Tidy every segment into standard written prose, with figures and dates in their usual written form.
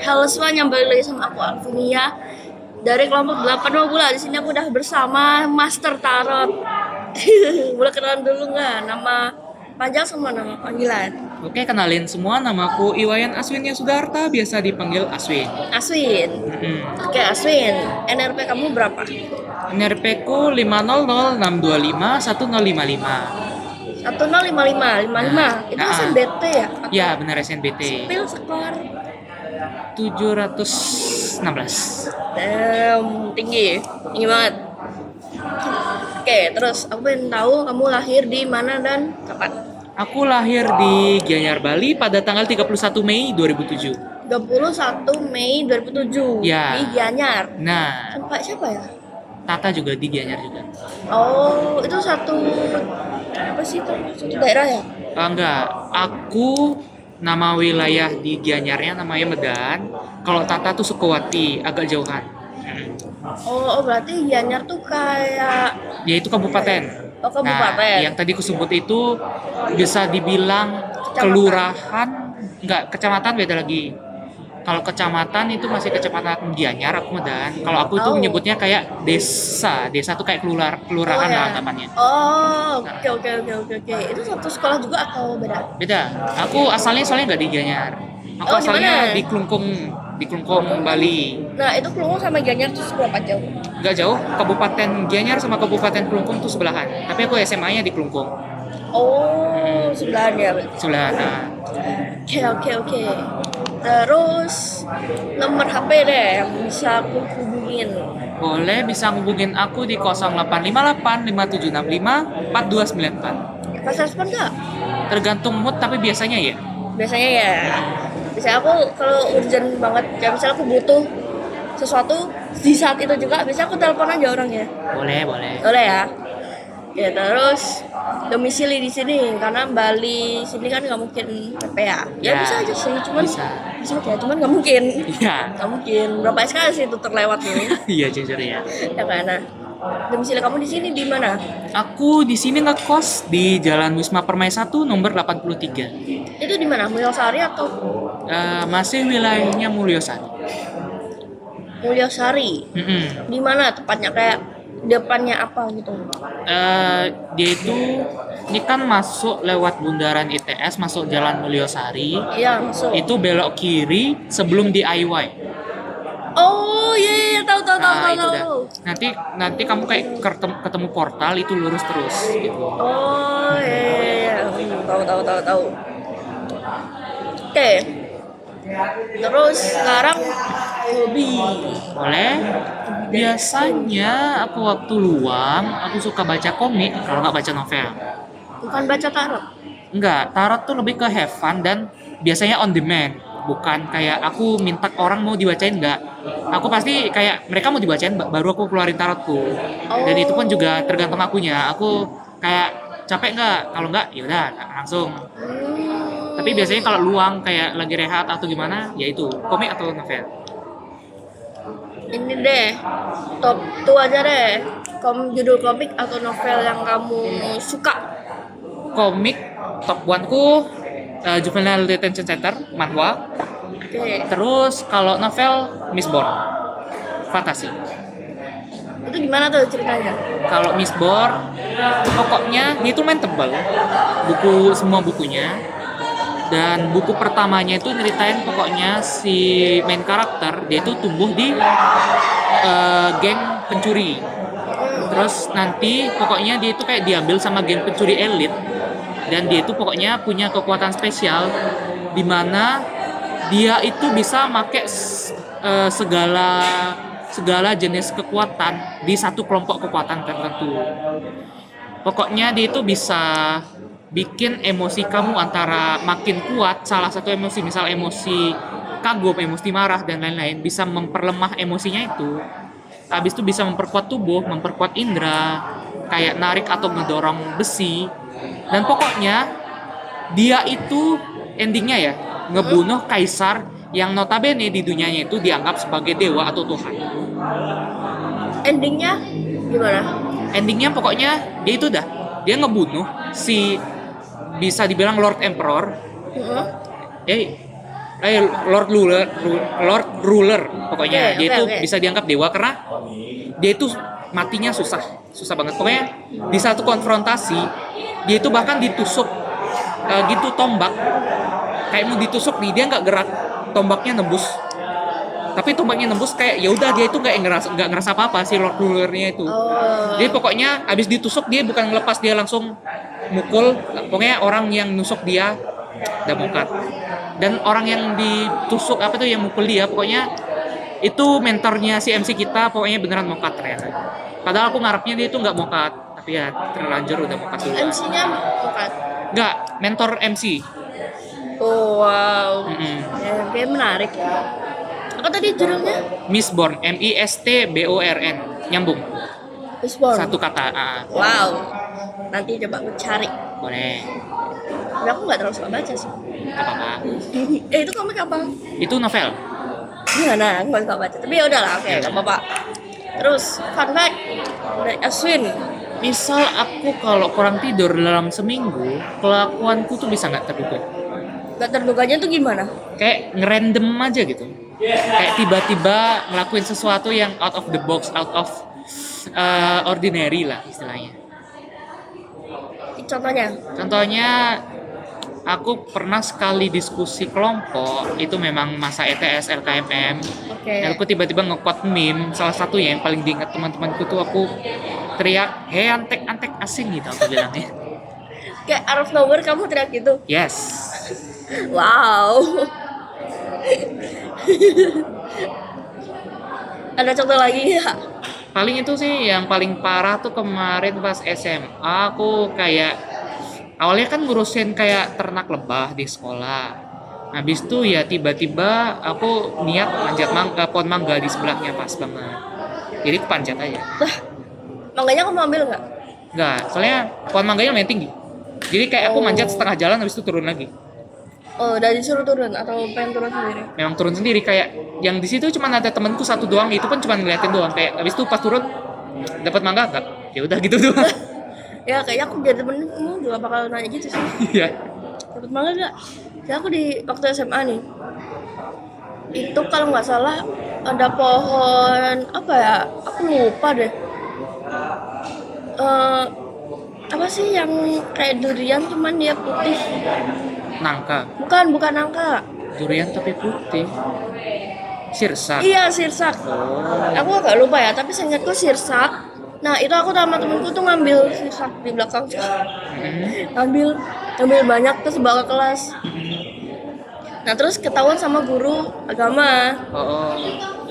Halo semuanya, balik lagi sama aku Alvinia dari kelompok 8 Mabula. Di sini aku udah bersama Master Tarot. Boleh kenalan dulu nggak? Nama panjang sama nama panggilan? Oke, kenalin semua, namaku Iwayan Aswinnya Sudarta, biasa dipanggil Aswin. Aswin. Oke, Aswin. NRP kamu berapa? NRP ku 500625155. 1055. Itu SNBT ya? Ya, benar SNBT. Pil skor 716. tinggi. Tinggi banget. Oke, terus aku pengen tahu kamu lahir di mana dan kapan? Aku lahir di Gianyar, Bali pada tanggal 31 Mei 2007. 21 Mei 2007 Ya. di Gianyar. Nah, Sampai siapa ya? Tata juga di Gianyar juga. Oh, itu satu apa sih itu? Satu daerah ya? Enggak, aku nama wilayah di Gianyarnya namanya Medan. Kalau Tata tuh Sukawati, agak jauhan. Oh, berarti Gianyar tuh kayak Ya itu kabupaten. kabupaten. Nah, yang tadi kusebut itu bisa dibilang kelurahan, enggak, kecamatan beda lagi. Kalau kecamatan itu masih kecamatan Gianyar, aku Medan. Kalau aku itu Oh. menyebutnya kayak desa. Desa tuh kayak kelurahan lah anggapannya. Oh, oke. Itu satu sekolah juga atau beda? Beda. Aku asalnya soalnya nggak di Gianyar. Aku Oh, di asalnya mana? di Klungkung, Bali. Nah, itu Kelungkung sama Gianyar tuh seberapa jauh? Nggak jauh, Kabupaten Gianyar sama Kabupaten Klungkung tuh sebelahan. Tapi aku SMA-nya di Klungkung. Oh, sebelahan ya berarti. Sebelahan. Nah, Oke. Terus nomor HP deh yang bisa aku hubungin. boleh bisa ngubungin aku di 085857654294. Pas respon nggak? Tergantung mood tapi biasanya ya. Biasanya ya. Biasanya aku kalau urgent banget, ya misalnya aku butuh sesuatu di saat itu juga, biasanya aku telepon aja orangnya. Boleh, boleh. Boleh ya. Ya terus domisili di sini karena Bali sini kan nggak mungkin PP ya. Ya Ya, bisa aja sih, cuman bisa. aja, cuman nggak mungkin. Iya. Nggak mungkin. Berapa SKS sih itu terlewat ini? Iya, jujur ya. Ya kan. Nah, domisili kamu di sini di mana? Aku di sini ngekos di Jalan Wisma Permai 1 nomor 83. Itu di mana? Mulyasari atau Masih wilayahnya Mulyosari. Mulyasari? Mm-mm. Di mana tepatnya, kayak depannya apa gitu? Dia itu ini kan masuk lewat bundaran ITS, masuk Jalan Mulyosari. Iya, masuk. Itu belok kiri sebelum di IY. Oh iya, tahu. Itu dah. Nanti kamu kayak ketemu portal itu lurus terus gitu. Oh iya. Tahu. Oke. Terus sekarang hobi. Boleh. Biasanya aku waktu luang aku suka baca komik kalau nggak baca novel. Bukan baca tarot. Enggak, tarot tuh lebih ke have fun dan biasanya on demand. Bukan kayak aku minta orang mau dibacain, enggak. Aku pasti kayak mereka mau dibacain baru aku keluarin tarotku. Dan itu pun juga tergantung akunya. Aku kayak capek enggak? Kalau enggak, ya udah langsung. Tapi biasanya kalau luang kayak lagi rehat atau gimana, ya itu komik atau novel. Ini deh, top 2 aja deh. Judul komik atau novel yang kamu suka. Komik top 1 ku Juvenile Detention Center, manhwa. Oke. Terus kalau novel Mistborn, fantasi. Itu gimana tuh ceritanya? Kalau Mistborn, pokoknya dia itu main tebal, semua bukunya. Dan buku pertamanya itu nyeritain pokoknya si main karakter dia itu tumbuh di geng pencuri. Terus nanti pokoknya dia itu kayak diambil sama geng pencuri elit dan dia itu pokoknya punya kekuatan spesial di mana dia itu bisa make segala jenis kekuatan di satu kelompok kekuatan tertentu. Pokoknya dia itu bisa bikin emosi kamu antara makin kuat salah satu emosi, misal emosi kagum, emosi marah dan lain-lain, bisa memperlemah emosinya itu. Habis itu bisa memperkuat tubuh, memperkuat indera, kayak narik atau ngedorong besi. Dan pokoknya dia itu endingnya ya ngebunuh kaisar yang notabene di dunianya itu dianggap sebagai dewa atau Tuhan. Endingnya gimana? Endingnya pokoknya dia itu dia ngebunuh si bisa dibilang Lord Emperor. Heeh. Eh, Lord Ruler, Lord Ruler pokoknya. Oke, Dia oke, itu oke. bisa dianggap dewa karena dia itu matinya susah banget. Pokoknya di satu konfrontasi dia itu bahkan ditusuk gitu tombak, kayak mau ditusuk nih, dia nggak gerak, tombaknya nembus. Tapi tombaknya nembus kayak ya udah, dia itu nggak ngerasa apa-apa si Lord Rulernya itu. Oh. Jadi pokoknya abis ditusuk dia bukan ngelepas, dia langsung mukul. Pokoknya orang yang nusuk dia udah mokat. Dan orang yang ditusuk apa tuh yang mukul dia, pokoknya itu mentornya si MC kita, pokoknya beneran mokat ternyata. Padahal aku ngarepnya dia itu nggak mokat, tapi ya terlanjur udah mokat dulu. MC-nya bukan. Nggak, mentor MC. Oh wow. Mm-mm. Ya, kayak menarik. Apa tadi judulnya? Mistborn, Mistborn, nyambung Mistborn. satu kata. Wow. Nanti coba aku cari. Boleh, Tapi aku nggak terlalu suka baca sih. apa-apa. Itu komik apa? Itu novel. Gimana? Aku nggak suka baca. Tapi ya udahlah, oke, nggak apa-apa. Terus fun fact dari Aswin. Misal aku kalau kurang tidur dalam seminggu, kelakuanku tuh bisa nggak terduga. Gak terduganya tuh gimana? Kayak ngerandom aja gitu. Kayak tiba-tiba ngelakuin sesuatu yang out of the box, out of ordinary lah istilahnya. Contohnya? Contohnya, aku pernah sekali diskusi kelompok, itu memang masa ETS LKMM. Oke. Dan aku tiba-tiba nge-quote meme, salah satunya yang paling diingat teman-temanku tuh, aku teriak, "Hei antek-antek asing," gitu aku bilangnya. Kayak out of nowhere kamu teriak gitu? Yes. Wow. Ada contoh lagi ya? Paling itu sih yang paling parah tuh kemarin pas SMA, aku kayak awalnya kan ngurusin kayak ternak lebah di sekolah. Habis itu ya tiba-tiba aku niat manjat pohon mangga di sebelahnya, pas banget. Jadi kepanjat aja. Mangganya kamu ambil nggak? Enggak, soalnya pohon mangganya lumayan tinggi. Jadi kayak aku manjat setengah jalan, habis itu turun lagi. Oh, udah disuruh turun atau pengen turun sendiri? Memang turun sendiri, kayak yang di situ cuma ada temanku satu doang, itu pun cuma ngeliatin doang. Kayak habis itu pas turun dapat mangga enggak? Ya udah gitu doang. Ya kayaknya aku jadi temenmu juga bakal nanya gitu sih. Iya. Dapat mangga nggak? Ya aku di waktu SMA nih. Itu kalau nggak salah ada pohon apa ya? Aku lupa deh. Apa sih yang kayak durian cuman dia putih? Nangka. Bukan nangka. Durian tapi putih. Sirsak. Iya, sirsak. Oh. Aku agak lupa ya, tapi seingatku sirsak. Nah, itu aku sama temenku tuh ngambil sirsak di belakang. Ngambil banyak terus bawa ke kelas. Nah, terus ketahuan sama guru agama. Oh.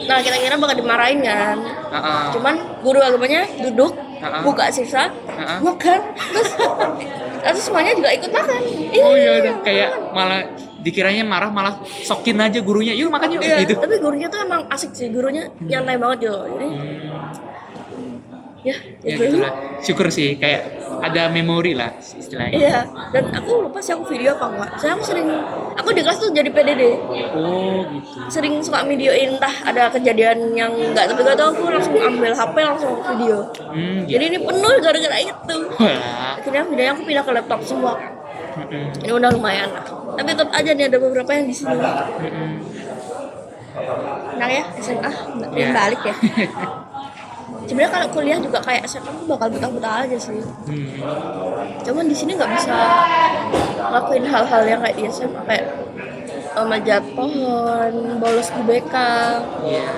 Nah, kira-kira bakal dimarahin kan. Heeh. Cuman guru agamanya duduk, buka sirsak, makan, terus semuanya juga ikut makan. Oh iya, udah kayak malah dikiranya marah, malah sokin aja gurunya, yuk makan yuk, Iya, gitu. tapi gurunya tuh emang asik sih, gurunya nyantai banget gitu. Jadi ya Ya gitu. gitulah, syukur sih kayak ada memori lah istilahnya. Iya, dan aku lupa sih aku video apa enggak. Saya aku di kelas tuh jadi PDD. Oh gitu. Sering suka videoin, entah ada kejadian yang enggak terduga tuh aku langsung ambil HP langsung video. Gitu. Jadi ini penuh gara-gara itu. Wah. Akhirnya videonya aku pindah ke laptop semua. Mm-mm. Ini udah lumayan lah. Tapi tetap aja nih ada beberapa yang di sini. Mm-mm. Nah ya, SMA nggak Iya. balik ya. Sebenarnya kalau kuliah juga kayak SMA aku bakal betah-betah aja sih. Cuman di sini nggak bisa ngelakuin hal-hal yang kayak di SMA, kayak manjat pohon, bolos di BK, Iya.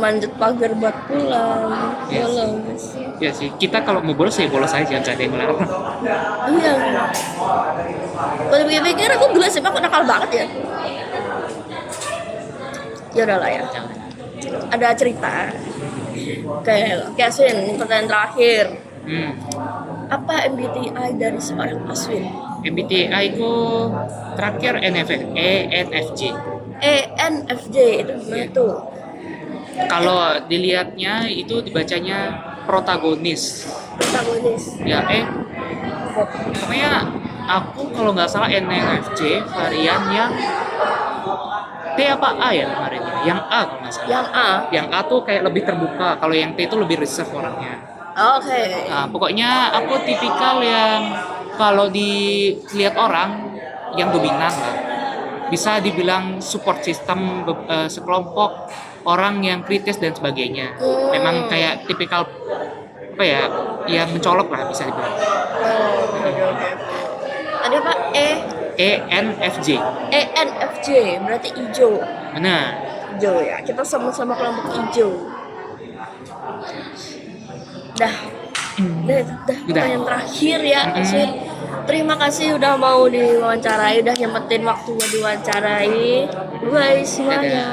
manjat pagar buat pulang, Yes. bolos. Ya sih, kita kalau mau bolos ya bolos aja, nggak ada yang melarang. Iya. Kalau pikir-pikir aku dulu SMA kok nakal banget ya. Ya udahlah ya. Jangan. Ada cerita. Kayak Aswin, pertanyaan terakhir. Apa MBTI dari seorang Aswin? MBTI ku terakhir ENFJ. ENFJ itu gimana tuh? Kalau dilihatnya itu dibacanya protagonis. Protagonis. Ya, pokoknya aku kalau nggak salah ENFJ varian yang T apa A ya kemarin ya? Yang A kalau nggak salah. Yang A. Yang A tuh kayak lebih terbuka, kalau yang T itu lebih reserve orangnya. Oke. Nah, pokoknya aku tipikal yang kalau dilihat orang yang dominan lah. bisa dibilang support system sekelompok orang yang kritis dan sebagainya. Memang kayak tipikal apa ya, yang mencolok lah bisa dibilang. Oh, oke. Ada apa? ENFJ. ENFJ berarti hijau. Benar. Hijau ya. Kita sama-sama kelompok hijau. Dah. Udah pertanyaan terakhir ya, Aswin. Terima kasih udah mau diwawancarai, udah nyempetin waktu buat diwawancarai. Bye semuanya.